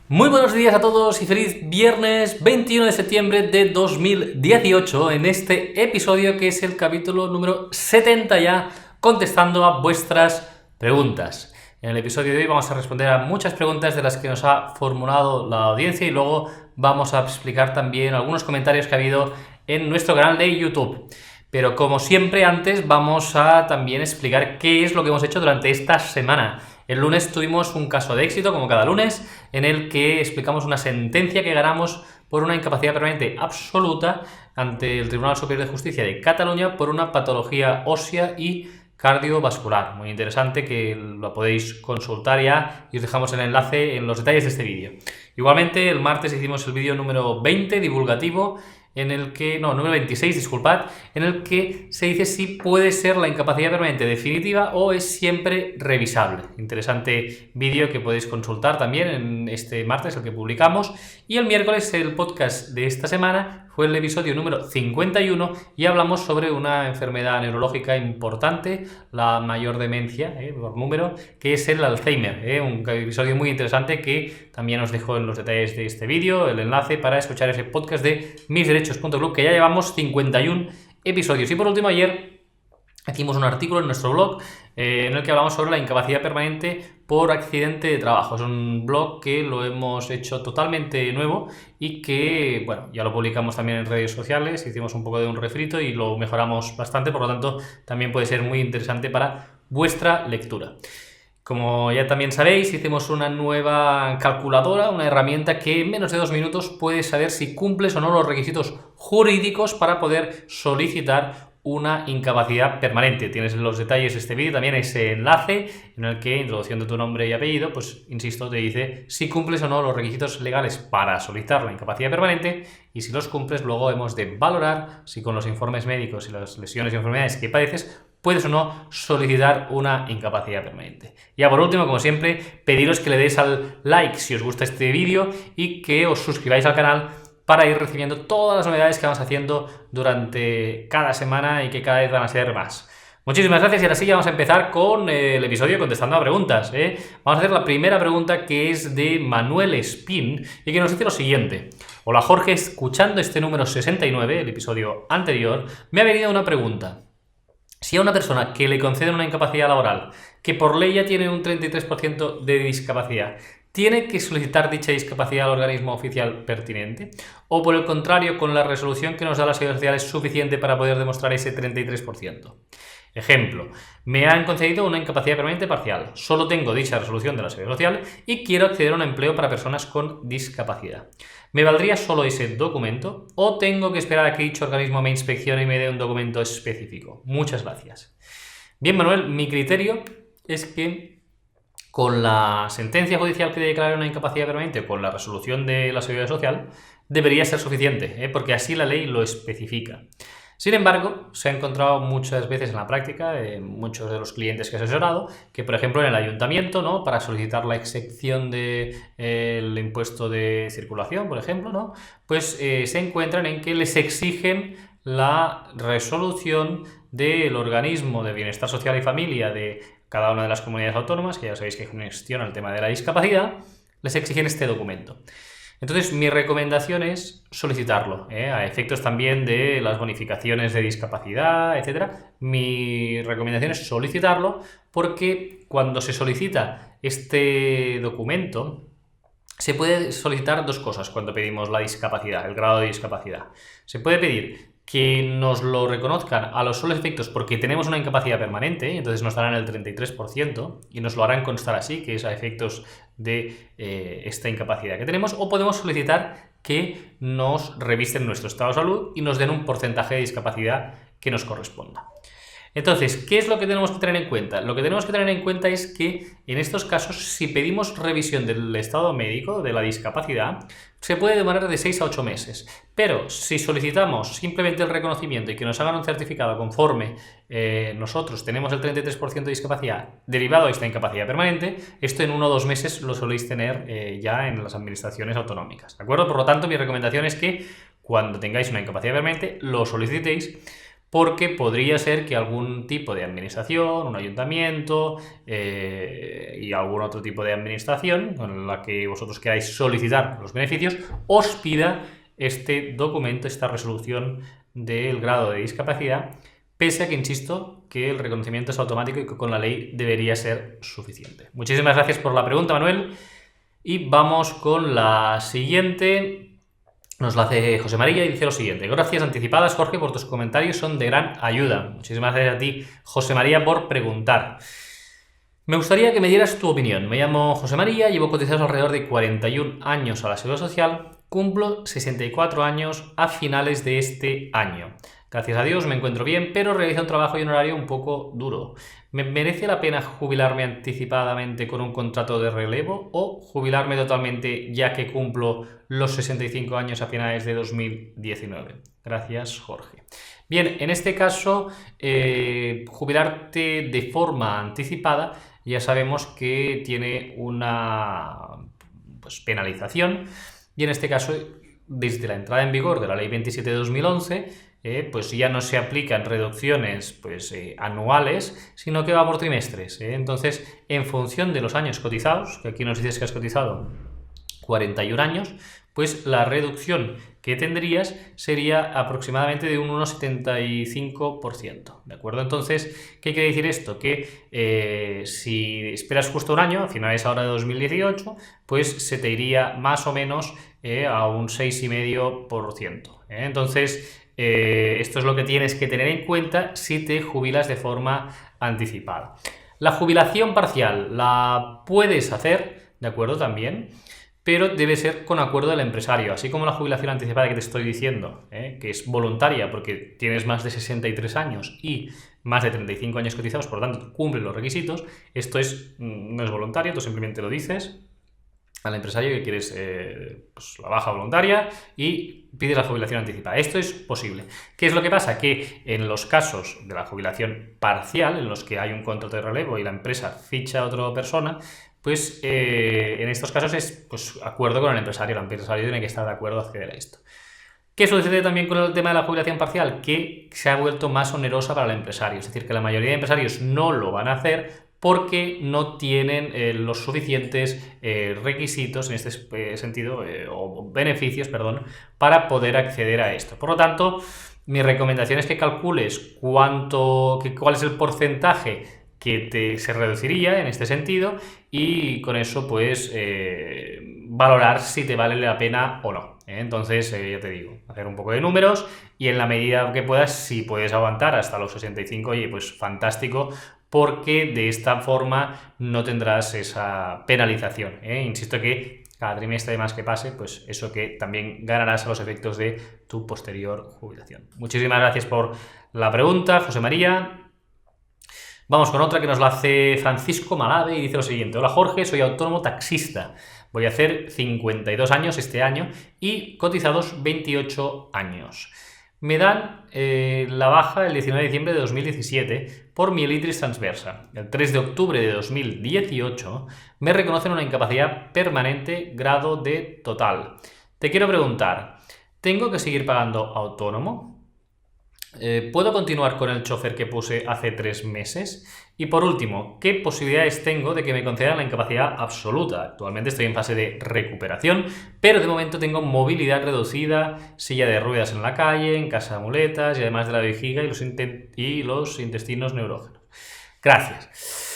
Muy buenos días a todos y feliz viernes 21 de septiembre de 2018 en este episodio que es el capítulo número 70 ya, contestando a vuestras preguntas. En el episodio de hoy vamos a responder a muchas preguntas de las que nos ha formulado la audiencia y luego vamos a explicar también algunos comentarios que ha habido en nuestro canal de YouTube. Pero como siempre antes vamos a también explicar qué es lo que hemos hecho durante esta semana. El lunes tuvimos un caso de éxito, como cada lunes, en el que explicamos una sentencia que ganamos por una incapacidad permanente absoluta ante el Tribunal Superior de Justicia de Cataluña por una patología ósea y cardiovascular. Muy interesante, que lo podéis consultar ya y os dejamos el enlace en los detalles de este vídeo. Igualmente, el martes hicimos el vídeo número 20, divulgativo, número 26, disculpad, en el que se dice si puede ser la incapacidad permanente definitiva o es siempre revisable. Interesante vídeo que podéis consultar también en este martes, el que publicamos. Y el miércoles, el podcast de esta semana, fue el episodio número 51 y hablamos sobre una enfermedad neurológica importante, la mayor demencia, por número, que es el Alzheimer. Un episodio muy interesante que también os dejo en los detalles de este vídeo, el enlace para escuchar ese podcast de misderechos.club, que ya llevamos 51 episodios. Y por último, ayer hicimos un artículo en nuestro blog en el que hablamos sobre la incapacidad permanente por accidente de trabajo. Es un blog que lo hemos hecho totalmente nuevo y que, bueno, ya lo publicamos también en redes sociales, hicimos un poco de un refrito y lo mejoramos bastante, por lo tanto también puede ser muy interesante para vuestra lectura. Como ya también sabéis, hicimos una nueva calculadora, una herramienta que en menos de 2 minutos puedes saber si cumples o no los requisitos jurídicos para poder solicitar una incapacidad permanente. Tienes en los detalles de este vídeo también ese enlace en el que, introduciendo tu nombre y apellido, pues insisto, te dice si cumples o no los requisitos legales para solicitar la incapacidad permanente, y si los cumples luego hemos de valorar si con los informes médicos y las lesiones y enfermedades que padeces puedes o no solicitar una incapacidad permanente. Ya por último, como siempre, pediros que le deis al like si os gusta este vídeo y que os suscribáis al canal para ir recibiendo todas las novedades que vamos haciendo durante cada semana y que cada vez van a ser más. Muchísimas gracias y ahora sí ya vamos a empezar con el episodio contestando a preguntas. Vamos a hacer la primera pregunta, que es de Manuel Espín y que nos dice lo siguiente. Hola Jorge, escuchando este número 69, el episodio anterior, me ha venido una pregunta. Si a una persona que le conceden una incapacidad laboral, que por ley ya tiene un 33% de discapacidad, ¿tiene que solicitar dicha discapacidad al organismo oficial pertinente? ¿O por el contrario, con la resolución que nos da la Seguridad Social es suficiente para poder demostrar ese 33%? Ejemplo, me han concedido una incapacidad permanente parcial, solo tengo dicha resolución de la Seguridad Social y quiero acceder a un empleo para personas con discapacidad. ¿Me valdría solo ese documento o tengo que esperar a que dicho organismo me inspeccione y me dé un documento específico? Muchas gracias. Bien, Manuel, mi criterio es que con la sentencia judicial que declare una incapacidad permanente o con la resolución de la Seguridad Social debería ser suficiente, porque así la ley lo especifica. Sin embargo, se ha encontrado muchas veces en la práctica, muchos de los clientes que he asesorado, que por ejemplo en el ayuntamiento, ¿no?, para solicitar la excepción del impuesto de circulación, por ejemplo, ¿no?, pues se encuentran en que les exigen la resolución del organismo de bienestar social y familia de cada una de las comunidades autónomas, que ya sabéis que gestiona el tema de la discapacidad, les exigen este documento. Entonces, mi recomendación es solicitarlo, a efectos también de las bonificaciones de discapacidad, etcétera. Mi recomendación es solicitarlo porque cuando se solicita este documento, se puede solicitar dos cosas cuando pedimos la discapacidad, el grado de discapacidad. Se puede pedir que nos lo reconozcan a los solos efectos porque tenemos una incapacidad permanente, y entonces nos darán el 33% y nos lo harán constar así, que es a efectos de esta incapacidad que tenemos, o podemos solicitar que nos revisen nuestro estado de salud y nos den un porcentaje de discapacidad que nos corresponda. Entonces, ¿qué es lo que tenemos que tener en cuenta? Lo que tenemos que tener en cuenta es que en estos casos, si pedimos revisión del estado médico de la discapacidad, se puede demorar de 6 a 8 meses. Pero si solicitamos simplemente el reconocimiento y que nos hagan un certificado conforme nosotros tenemos el 33% de discapacidad derivado de esta incapacidad permanente, esto en 1 o 2 meses lo soléis tener ya en las administraciones autonómicas, ¿de acuerdo? Por lo tanto, mi recomendación es que cuando tengáis una incapacidad permanente lo solicitéis, porque podría ser que algún tipo de administración, un ayuntamiento y algún otro tipo de administración con la que vosotros queráis solicitar los beneficios, os pida este documento, esta resolución del grado de discapacidad, pese a que, insisto, que el reconocimiento es automático y que con la ley debería ser suficiente. Muchísimas gracias por la pregunta, Manuel. Y vamos con la siguiente. Nos la hace José María y dice lo siguiente: gracias anticipadas, Jorge, por tus comentarios, son de gran ayuda. Muchísimas gracias a ti, José María, por preguntar. Me gustaría que me dieras tu opinión. Me llamo José María, llevo cotizados alrededor de 41 años a la Seguridad Social, cumplo 64 años a finales de este año. Gracias a Dios me encuentro bien, pero realizo un trabajo y un horario un poco duro. ¿Me merece la pena jubilarme anticipadamente con un contrato de relevo o jubilarme totalmente ya que cumplo los 65 años a finales de 2019? Gracias, Jorge. Bien, en este caso, jubilarte de forma anticipada ya sabemos que tiene una penalización, y en este caso, desde la entrada en vigor de la Ley 27 de 2011, pues ya no se aplican reducciones anuales, sino que va por trimestres. Entonces, en función de los años cotizados, que aquí nos dices que has cotizado 41 años, pues la reducción que tendrías sería aproximadamente de un 1,75%, ¿de acuerdo? Entonces, ¿qué quiere decir esto? Que si esperas justo un año, a finales ahora de 2018, pues se te iría más o menos a un 6,5%. Entonces, esto es lo que tienes que tener en cuenta si te jubilas de forma anticipada. La jubilación parcial la puedes hacer, ¿de acuerdo? También, pero debe ser con acuerdo del empresario, así como la jubilación anticipada que te estoy diciendo, que es voluntaria porque tienes más de 63 años y más de 35 años cotizados, por lo tanto cumple los requisitos. Esto no es voluntario, tú simplemente lo dices al empresario que quieres la baja voluntaria y pides la jubilación anticipada. Esto es posible. ¿Qué es lo que pasa? Que en los casos de la jubilación parcial, en los que hay un contrato de relevo y la empresa ficha a otra persona, pues en estos casos es acuerdo con el empresario. El empresario tiene que estar de acuerdo a acceder a esto. ¿Qué sucede también con el tema de la jubilación parcial? Que se ha vuelto más onerosa para el empresario. Es decir, que la mayoría de empresarios no lo van a hacer porque no tienen los suficientes requisitos en este sentido, o beneficios, perdón, para poder acceder a esto. Por lo tanto, mi recomendación es que calcules cuál es el porcentaje que se reduciría en este sentido, y con eso pues valorar si te vale la pena o no. Entonces, ya te digo, hacer un poco de números y en la medida que puedas, si puedes aguantar hasta los 65, oye, pues fantástico, porque de esta forma no tendrás esa penalización. Insisto que cada trimestre además que pase, pues eso que también ganarás a los efectos de tu posterior jubilación. Muchísimas gracias por la pregunta, José María. Vamos con otra que nos la hace Francisco Malave y dice lo siguiente: hola Jorge, soy autónomo taxista. Voy a hacer 52 años este año y cotizados 28 años. Me dan la baja el 19 de diciembre de 2017 por mielitris transversa. El 3 de octubre de 2018 me reconocen una incapacidad permanente grado de total. Te quiero preguntar, ¿tengo que seguir pagando autónomo? ¿Puedo continuar con el chofer que puse hace 3 meses? Y por último, ¿qué posibilidades tengo de que me concedan la incapacidad absoluta? Actualmente estoy en fase de recuperación, pero de momento tengo movilidad reducida, silla de ruedas en la calle, en casa de muletas y además de la vejiga y los intestinos neurógenos. Gracias.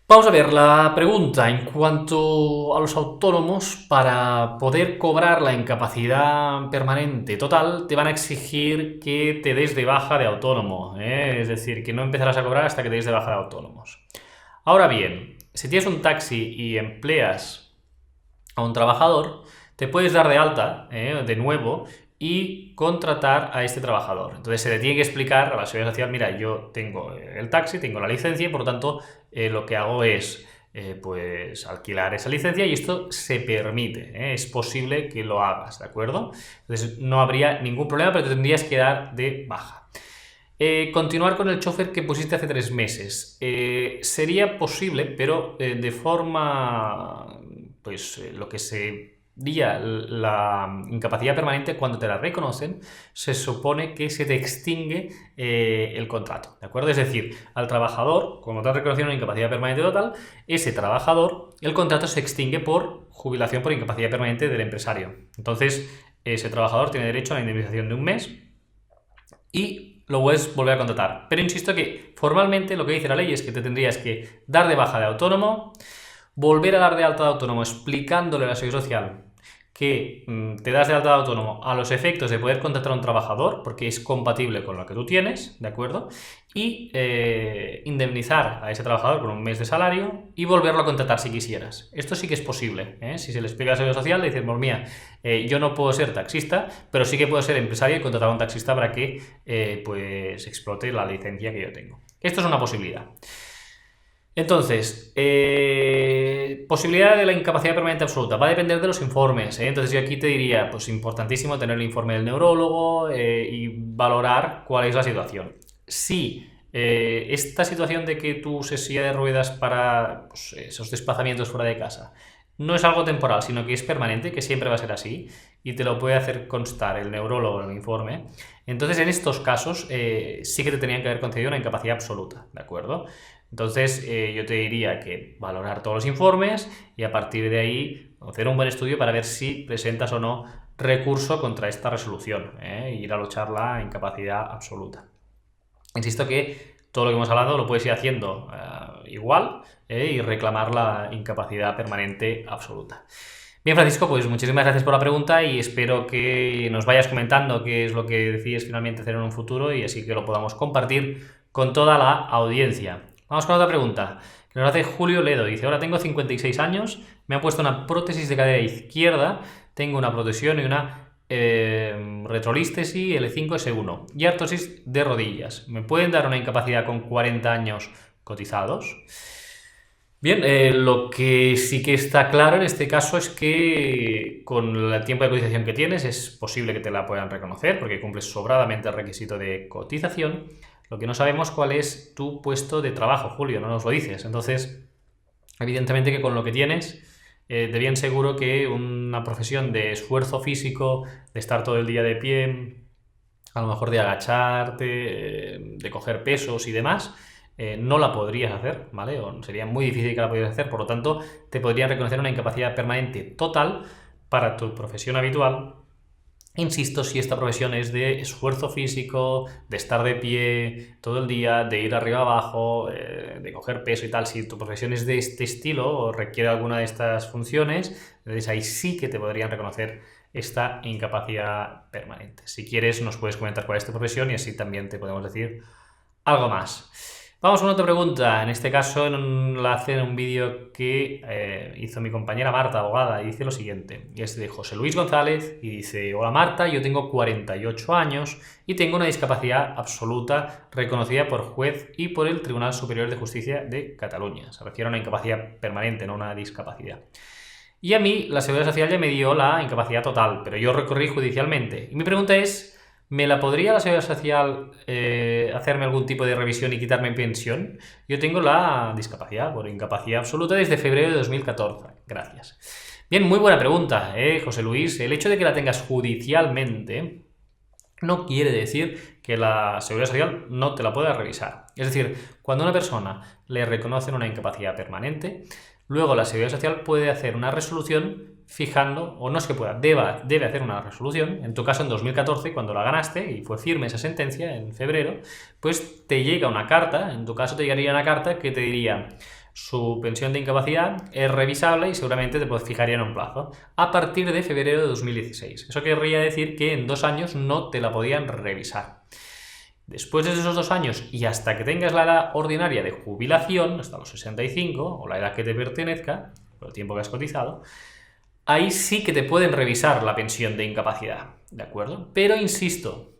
Vamos a ver la pregunta en cuanto a los autónomos. Para poder cobrar la incapacidad permanente total te van a exigir que te des de baja de autónomo, es decir, que no empezarás a cobrar hasta que te des de baja de autónomos. Ahora bien, si tienes un taxi y empleas a un trabajador, te puedes dar de alta de nuevo y contratar a este trabajador. Entonces se le tiene que explicar a la Seguridad Social: mira, yo tengo el taxi, tengo la licencia y por lo tanto lo que hago es pues alquilar esa licencia y esto se permite, es posible que lo hagas, ¿de acuerdo? Entonces no habría ningún problema, pero te tendrías que dar de baja. Continuar con el chofer que pusiste hace 3 meses. Sería posible, pero de forma, lo que se día la incapacidad permanente, cuando te la reconocen, se supone que se te extingue el contrato, ¿de acuerdo? Es decir, al trabajador, como te han reconocido una incapacidad permanente total, ese trabajador, el contrato se extingue por jubilación por incapacidad permanente del empresario. Entonces, ese trabajador tiene derecho a la indemnización de un mes y lo puedes volver a contratar. Pero insisto que formalmente lo que dice la ley es que te tendrías que dar de baja de autónomo, volver a dar de alta de autónomo explicándole a la Seguridad Social que te das de alta de autónomo a los efectos de poder contratar a un trabajador, porque es compatible con lo que tú tienes, ¿de acuerdo? Y indemnizar a ese trabajador con un mes de salario y volverlo a contratar si quisieras. Esto sí que es posible, ¿eh? Si se le explica a la Seguridad Social, le dices, pues mira, yo no puedo ser taxista, pero sí que puedo ser empresario y contratar a un taxista para que pues explote la licencia que yo tengo. Esto es una posibilidad. Entonces, posibilidad de la incapacidad permanente absoluta. Va a depender de los informes, ¿eh? Entonces yo aquí te diría, pues importantísimo tener el informe del neurólogo y valorar cuál es la situación. Si esta situación de que tú uses silla de ruedas para pues, esos desplazamientos fuera de casa no es algo temporal, sino que es permanente, que siempre va a ser así, y te lo puede hacer constar el neurólogo en el informe, entonces en estos casos sí que te tenían que haber concedido una incapacidad absoluta, ¿de acuerdo? Entonces yo te diría que valorar todos los informes y a partir de ahí hacer un buen estudio para ver si presentas o no recurso contra esta resolución, e ir a luchar la incapacidad absoluta. Insisto que todo lo que hemos hablado lo puedes ir haciendo igual y reclamar la incapacidad permanente absoluta. Bien, Francisco, pues muchísimas gracias por la pregunta y espero que nos vayas comentando qué es lo que decides finalmente hacer en un futuro y así que lo podamos compartir con toda la audiencia. Vamos con otra pregunta, que nos hace Julio Ledo. Dice, ahora tengo 56 años, me han puesto una prótesis de cadera izquierda, tengo una protección y una retrolístesis L5-S1 y artrosis de rodillas. ¿Me pueden dar una incapacidad con 40 años cotizados? Bien, lo que sí que está claro en este caso es que con el tiempo de cotización que tienes es posible que te la puedan reconocer porque cumples sobradamente el requisito de cotización. Lo que no sabemos cuál es tu puesto de trabajo, Julio, no nos lo dices. Entonces, evidentemente que con lo que tienes, de bien seguro que una profesión de esfuerzo físico, de estar todo el día de pie, a lo mejor de agacharte, de coger pesos y demás, no la podrías hacer, ¿vale? O sería muy difícil que la pudieras hacer, por lo tanto, te podrían reconocer una incapacidad permanente total para tu profesión habitual. Insisto, si esta profesión es de esfuerzo físico, de estar de pie todo el día, de ir arriba abajo, de coger peso y tal, si tu profesión es de este estilo o requiere alguna de estas funciones, entonces ahí sí que te podrían reconocer esta incapacidad permanente. Si quieres nos puedes comentar cuál es tu profesión y así también te podemos decir algo más. Vamos con otra pregunta, en este caso la hace en un vídeo que hizo mi compañera Marta, abogada, y dice lo siguiente, y es de José Luis González, y dice, hola Marta, yo tengo 48 años y tengo una discapacidad absoluta reconocida por juez y por el Tribunal Superior de Justicia de Cataluña. Se refiere a una incapacidad permanente, no una discapacidad. Y a mí la Seguridad Social ya me dio la incapacidad total, pero yo recorrí judicialmente. Y mi pregunta es, ¿me la podría la Seguridad Social hacerme algún tipo de revisión y quitarme pensión? Yo tengo la discapacidad por incapacidad absoluta desde febrero de 2014. Gracias. Bien, muy buena pregunta, José Luis. El hecho de que la tengas judicialmente no quiere decir que la Seguridad Social no te la pueda revisar. Es decir, cuando a una persona le reconocen una incapacidad permanente, luego la Seguridad Social puede hacer una resolución fijando, o no es que pueda, debe hacer una resolución, en tu caso en 2014, cuando la ganaste y fue firme esa sentencia en febrero, pues te llega una carta, en tu caso te llegaría una carta que te diría su pensión de incapacidad es revisable y seguramente te fijarían un plazo a partir de febrero de 2016. Eso querría decir que en 2 años no te la podían revisar. Después de esos 2 años y hasta que tengas la edad ordinaria de jubilación, hasta los 65 o la edad que te pertenezca, por el tiempo que has cotizado, ahí sí que te pueden revisar la pensión de incapacidad, ¿de acuerdo? Pero insisto,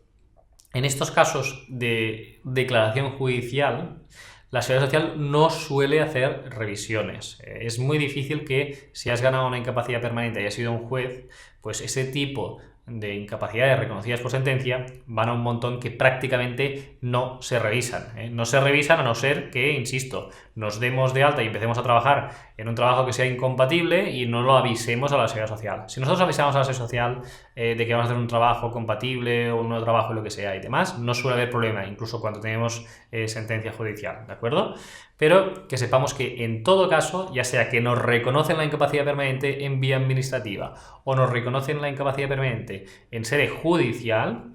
en estos casos de declaración judicial, la Seguridad Social no suele hacer revisiones. Es muy difícil que si has ganado una incapacidad permanente y has sido un juez, pues ese tipo de incapacidades reconocidas por sentencia van a un montón que prácticamente no se revisan, ¿eh? No se revisan a no ser que, insisto, nos demos de alta y empecemos a trabajar en un trabajo que sea incompatible y no lo avisemos a la Seguridad Social. Si nosotros avisamos a la Seguridad Social de que vamos a hacer un trabajo compatible o un nuevo trabajo, lo que sea y demás, no suele haber problema, incluso cuando tenemos sentencia judicial, ¿de acuerdo? Pero que sepamos que en todo caso, ya sea que nos reconocen la incapacidad permanente en vía administrativa o nos reconocen la incapacidad permanente en sede judicial,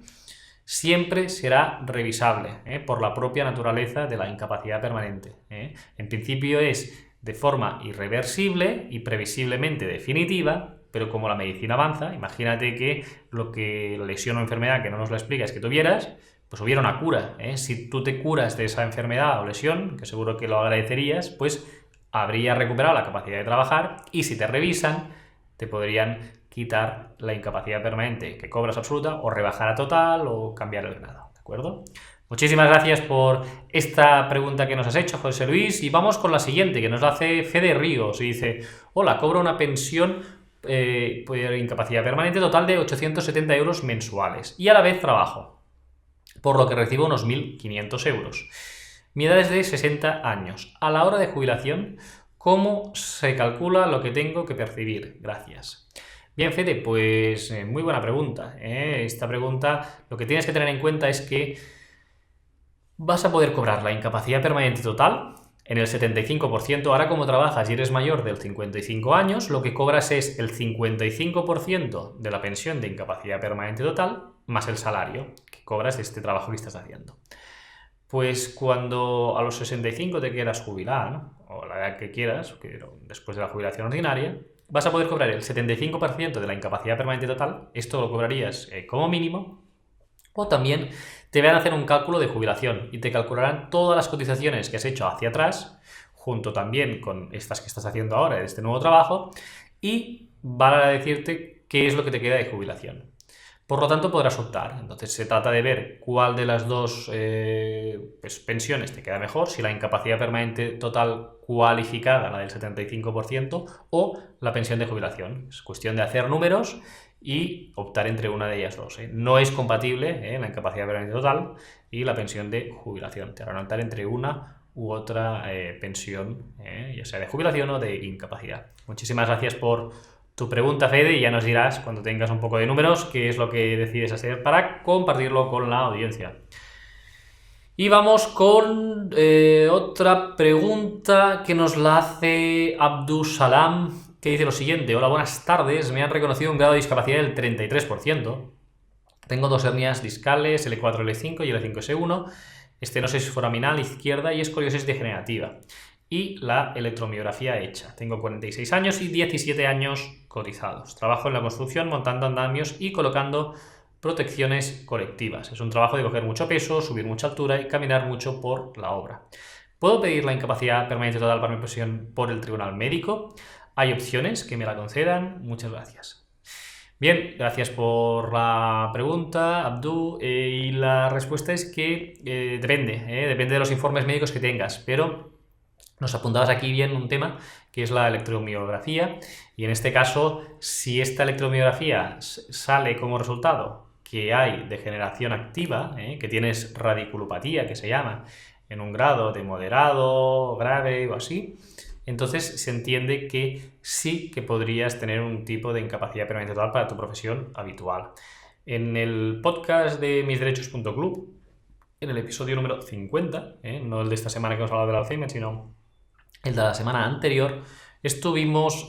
siempre será revisable por la propia naturaleza de la incapacidad permanente. En principio es de forma irreversible y previsiblemente definitiva, pero como la medicina avanza, imagínate que la lesión o enfermedad que no nos la explica es que tuvieras, pues hubiera una cura. Si tú te curas de esa enfermedad o lesión, que seguro que lo agradecerías, pues habrías recuperado la capacidad de trabajar y si te revisan, te podrían quitar la incapacidad permanente que cobras absoluta o rebajar a total o cambiar el grado, ¿de acuerdo? Muchísimas gracias por esta pregunta que nos has hecho, José Luis, y vamos con la siguiente, que nos la hace Fede Ríos, y dice: hola, cobro una pensión por incapacidad permanente total de 870 euros mensuales y a la vez trabajo, por lo que recibo unos 1.500 euros. Mi edad es de 60 años. A la hora de jubilación, ¿cómo se calcula lo que tengo que percibir? Gracias. Bien, Fede, pues muy buena pregunta. Esta pregunta, lo que tienes que tener en cuenta es que vas a poder cobrar la incapacidad permanente total en el 75%. Ahora, como trabajas y eres mayor de 55 años, lo que cobras es el 55% de la pensión de incapacidad permanente total más el salario que cobras de este trabajo que estás haciendo. Pues cuando a los 65 te quieras jubilar, ¿no? O la edad que quieras, después de la jubilación ordinaria, vas a poder cobrar el 75% de la incapacidad permanente total. Esto lo cobrarías como mínimo. O también te van a hacer un cálculo de jubilación y te calcularán todas las cotizaciones que has hecho hacia atrás, junto también con estas que estás haciendo ahora de este nuevo trabajo, y van a decirte qué es lo que te queda de jubilación. Por lo tanto, podrás optar. Entonces, se trata de ver cuál de las dos pensiones te queda mejor, si la incapacidad permanente total cualificada, la del 75%, o la pensión de jubilación. Es cuestión de hacer números y optar entre una de ellas dos. No es compatible la incapacidad permanente total y la pensión de jubilación. Te van a optar entre una u otra pensión, ya sea de jubilación o de incapacidad. Muchísimas gracias por tu pregunta, Fede, y ya nos dirás cuando tengas un poco de números qué es lo que decides hacer para compartirlo con la audiencia. Y vamos con otra pregunta que nos la hace Abdus Salam, que dice lo siguiente: hola, buenas tardes, me han reconocido un grado de discapacidad del 33%. Tengo 2 hernias discales, L4, L5 y L5-S1, estenosis foraminal izquierda y escoliosis degenerativa. Y la electromiografía hecha. Tengo 46 años y 17 años cotizados. Trabajo en la construcción, montando andamios y colocando protecciones colectivas. Es un trabajo de coger mucho peso, subir mucha altura y caminar mucho por la obra. ¿Puedo pedir la incapacidad permanente total para mi profesión por el tribunal médico? ¿Hay opciones que me la concedan? Muchas gracias. Bien, gracias por la pregunta, Abdu, y la respuesta es que depende de los informes médicos que tengas, pero nos apuntabas aquí bien un tema que es la electromiografía, y en este caso, si esta electromiografía sale como resultado que hay degeneración activa, que tienes radiculopatía, que se llama, en un grado de moderado, grave o así, entonces se entiende que sí que podrías tener un tipo de incapacidad permanente total para tu profesión habitual. En el podcast de misderechos.club, en el episodio número 50, no el de esta semana que hemos hablado del Alzheimer, sino el de la semana anterior, estuvimos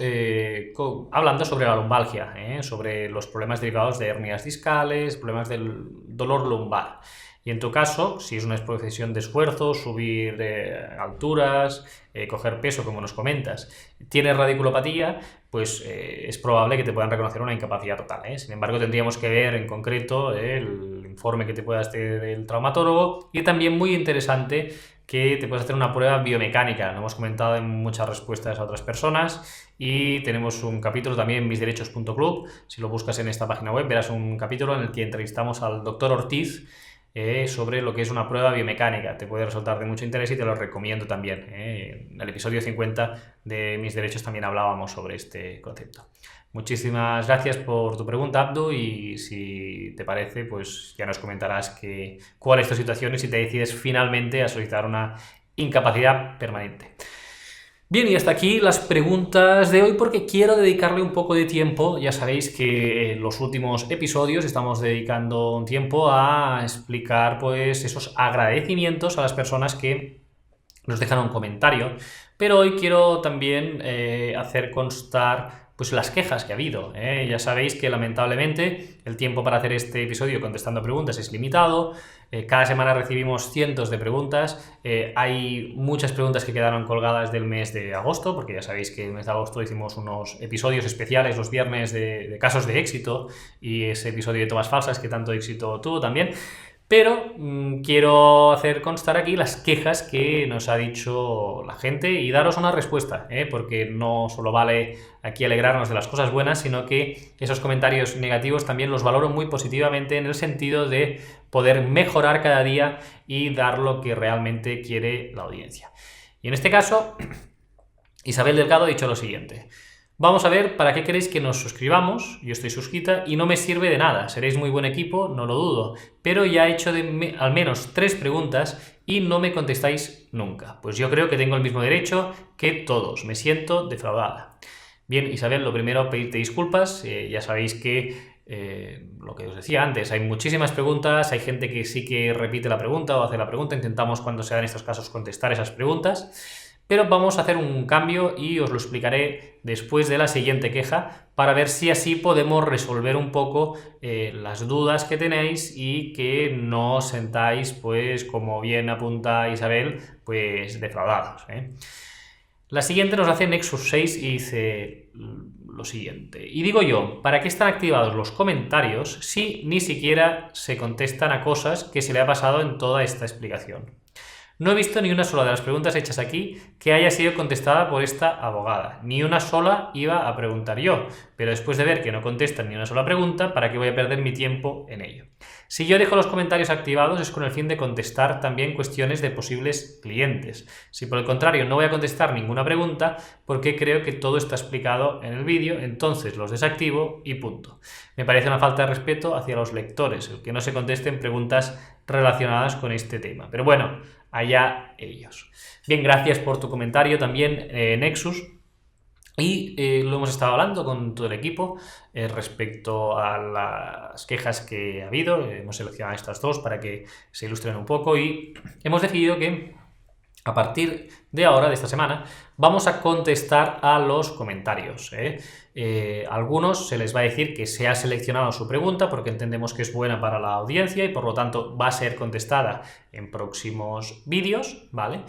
hablando sobre la lumbalgia, sobre los problemas derivados de hernias discales, problemas del dolor lumbar. Y en tu caso, si es una profesión de esfuerzo, subir alturas, coger peso, como nos comentas, tienes radiculopatía, pues es probable que te puedan reconocer una incapacidad total. Sin embargo, tendríamos que ver en concreto el informe que te pueda hacer el traumatólogo, y también muy interesante que te puedes hacer una prueba biomecánica. Lo hemos comentado en muchas respuestas a otras personas y tenemos un capítulo también en misderechos.club. Si lo buscas en esta página web verás un capítulo en el que entrevistamos al doctor Ortiz, sobre lo que es una prueba biomecánica. Te puede resultar de mucho interés y te lo recomiendo también. En el episodio 50 de Mis Derechos también hablábamos sobre este concepto. Muchísimas gracias por tu pregunta, Abdu, y si te parece, pues ya nos comentarás cuál es tu situación y si te decides finalmente a solicitar una incapacidad permanente. Bien, y hasta aquí las preguntas de hoy porque quiero dedicarle un poco de tiempo. Ya sabéis que en los últimos episodios estamos dedicando un tiempo a explicar pues esos agradecimientos a las personas que nos dejan un comentario, pero hoy quiero también hacer constar pues las quejas que ha habido. Ya sabéis que lamentablemente el tiempo para hacer este episodio contestando preguntas es limitado. Cada semana recibimos cientos de preguntas. Hay muchas preguntas que quedaron colgadas del mes de agosto, porque ya sabéis que el mes de agosto hicimos unos episodios especiales los viernes de casos de éxito y ese episodio de tomas falsas que tanto éxito tuvo también. Pero quiero hacer constar aquí las quejas que nos ha dicho la gente y daros una respuesta, porque no solo vale aquí alegrarnos de las cosas buenas, sino que esos comentarios negativos también los valoro muy positivamente en el sentido de poder mejorar cada día y dar lo que realmente quiere la audiencia. Y en este caso, Isabel Delgado ha dicho lo siguiente: vamos a ver para qué queréis que nos suscribamos. Yo estoy suscrita y no me sirve de nada. Seréis muy buen equipo, no lo dudo. Pero ya he hecho al menos 3 preguntas y no me contestáis nunca. Pues yo creo que tengo el mismo derecho que todos. Me siento defraudada. Bien, Isabel, lo primero, pedirte disculpas. Ya sabéis que lo que os decía antes, hay muchísimas preguntas, hay gente que sí que repite la pregunta o hace la pregunta. Intentamos cuando se dan estos casos contestar esas preguntas. Pero vamos a hacer un cambio y os lo explicaré después de la siguiente queja para ver si así podemos resolver un poco las dudas que tenéis y que no os sentáis, pues como bien apunta Isabel, pues defraudados. La siguiente nos hace Nexus 6 y dice lo siguiente. Y digo yo, ¿para qué están activados los comentarios si ni siquiera se contestan a cosas que se le ha pasado en toda esta explicación? No he visto ni una sola de las preguntas hechas aquí que haya sido contestada por esta abogada. Ni una sola iba a preguntar yo, pero después de ver que no contestan ni una sola pregunta, ¿para qué voy a perder mi tiempo en ello? Si yo dejo los comentarios activados es con el fin de contestar también cuestiones de posibles clientes. Si por el contrario no voy a contestar ninguna pregunta, porque creo que todo está explicado en el vídeo, entonces los desactivo y punto. Me parece una falta de respeto hacia los lectores, el que no se contesten preguntas relacionadas con este tema. Pero bueno, allá ellos. Bien, gracias por tu comentario también, Nexus. Y lo hemos estado hablando con todo el equipo respecto a las quejas que ha habido. Hemos seleccionado estas dos para que se ilustren un poco y hemos decidido que a partir de ahora, de esta semana, vamos a contestar a los comentarios. Algunos se les va a decir que se ha seleccionado su pregunta porque entendemos que es buena para la audiencia y por lo tanto va a ser contestada en próximos vídeos, ¿vale?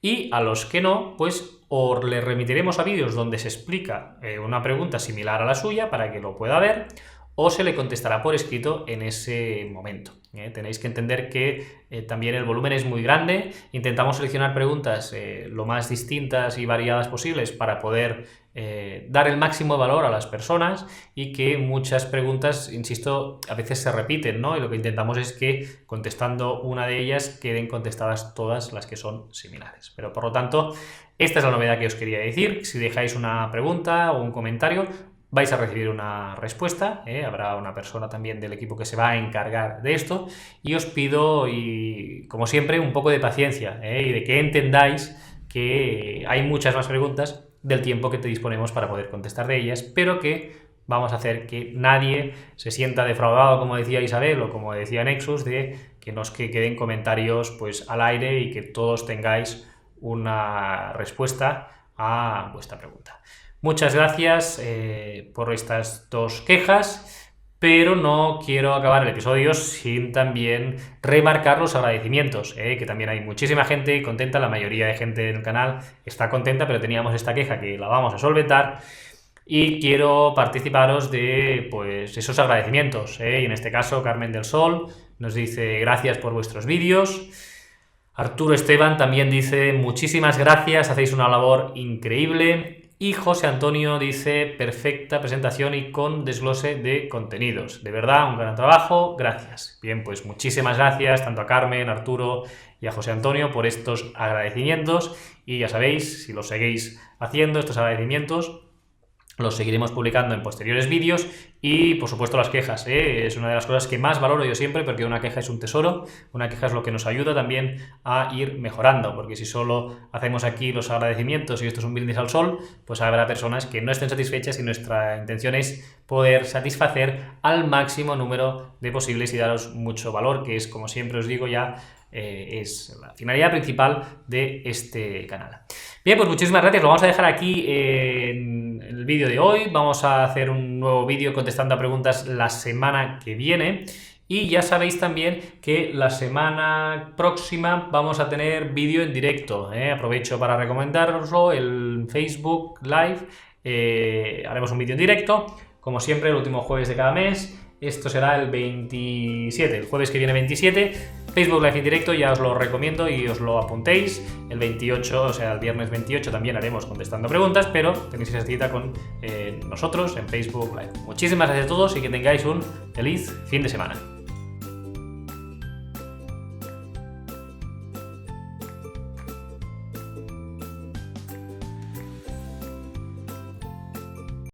Y a los que no, pues o les remitiremos a vídeos donde se explica una pregunta similar a la suya para que lo pueda ver, o se le contestará por escrito en ese momento. Tenéis que entender que también el volumen es muy grande. Intentamos seleccionar preguntas lo más distintas y variadas posibles para poder dar el máximo valor a las personas y que muchas preguntas, insisto, a veces se repiten, ¿no? Y lo que intentamos es que contestando una de ellas queden contestadas todas las que son similares. Pero por lo tanto, esta es la novedad que os quería decir. Si dejáis una pregunta o un comentario, vais a recibir una respuesta, habrá una persona también del equipo que se va a encargar de esto y os pido, y como siempre, un poco de paciencia y de que entendáis que hay muchas más preguntas del tiempo que te disponemos para poder contestar de ellas, pero que vamos a hacer que nadie se sienta defraudado, como decía Isabel o como decía Nexus, de que nos queden comentarios pues al aire y que todos tengáis una respuesta a vuestra pregunta. Muchas gracias por estas dos quejas, pero no quiero acabar el episodio sin también remarcar los agradecimientos, que también hay muchísima gente contenta, la mayoría de gente en el canal está contenta, pero teníamos esta queja que la vamos a solventar y quiero participaros de pues, esos agradecimientos. Y en este caso Carmen del Sol nos dice gracias por vuestros vídeos. Arturo Esteban también dice muchísimas gracias, hacéis una labor increíble. Y José Antonio dice, perfecta presentación y con desglose de contenidos. De verdad, un gran trabajo, gracias. Bien, pues muchísimas gracias tanto a Carmen, a Arturo y a José Antonio por estos agradecimientos. Y ya sabéis, si los seguís haciendo, estos agradecimientos, los seguiremos publicando en posteriores vídeos. Y por supuesto las quejas, es una de las cosas que más valoro yo siempre, porque una queja es un tesoro, una queja es lo que nos ayuda también a ir mejorando, porque si solo hacemos aquí los agradecimientos y esto es un brindis al sol, pues habrá personas que no estén satisfechas y nuestra intención es poder satisfacer al máximo número de posibles y daros mucho valor, que es, como siempre os digo ya, es la finalidad principal de este canal. Bien, pues muchísimas gracias, lo vamos a dejar aquí en el vídeo de hoy. Vamos a hacer un nuevo vídeo contestando a preguntas la semana que viene. Y ya sabéis también que la semana próxima vamos a tener vídeo en directo. Aprovecho para recomendaroslo, el Facebook Live. Haremos un vídeo en directo, como siempre, el último jueves de cada mes. Esto será el 27, el jueves que viene 27, Facebook Live en directo, ya os lo recomiendo y os lo apuntéis. El 28, o sea, el viernes 28 también haremos contestando preguntas, pero tenéis esa cita con nosotros en Facebook Live. Muchísimas gracias a todos y que tengáis un feliz fin de semana.